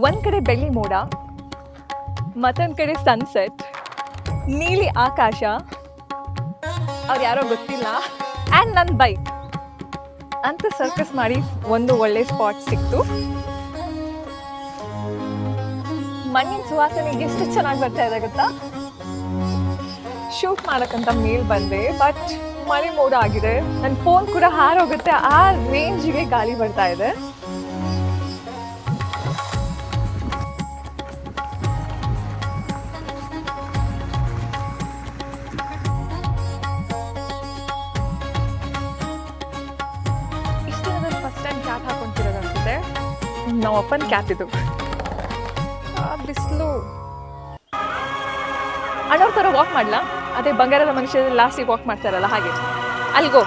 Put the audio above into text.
ಒಂದು ಕಡೆ ಬೆಳ್ಳಿ ಮೋಡ, ಮತ್ತೊಂದು ಕಡೆ ಸನ್ಸೆಟ್, ನೀಲಿ ಆಕಾಶ, ಅವ್ರು ಯಾರೋ ಗೊತ್ತಿಲ್ಲ, ಆ್ಯಂಡ್ ನನ್ನ ಬೈಕ್ ಅಂತ ಸರ್ಕಸ್ ಮಾಡಿ ಒಂದು ಒಳ್ಳೆ ಸ್ಪಾಟ್ ಸಿಕ್ತು. ಮಣ್ಣಿನ ಸುವಾಸನೆ ಎಷ್ಟು ಚೆನ್ನಾಗಿ ಬರ್ತಾ ಇದೆ ಗೊತ್ತಾ. ಶೂಟ್ ಮಾಡೋಕ್ಕಂತ ಮೇಲ್ ಬಂದೆ, ಬಟ್ ಮಳೆ ಮೋಡ ಆಗಿದೆ. ನನ್ನ ಫೋನ್ ಕೂಡ ಹಾರೋಗುತ್ತೆ, ಆ ರೇಂಜಿಗೆ ಗಾಳಿ ಬರ್ತಾ ಇದೆ. ಇಷ್ಟು ಫಸ್ಟ್ ಟೈಮ್ ಕ್ಯಾಪ್ ಹಾಕೊಂತಿರೋದು ಅನ್ಸುತ್ತೆ. ನಾವು ಅಪ್ಪನ ಕ್ಯಾಪ್ ಇದು. ಬಿಸಿಲು ಅಣ್ಣವ್ರ ಥರ ವಾಕ್ ಮಾಡಲಾ? ಅದೇ ಬಂಗಾರದ ಮನುಷ್ಯ ಲಾಸ್ಟಿಗೆ ವಾಕ್ ಮಾಡ್ತಾರಲ್ಲ ಹಾಗೆ. ಅಲ್ಗೋ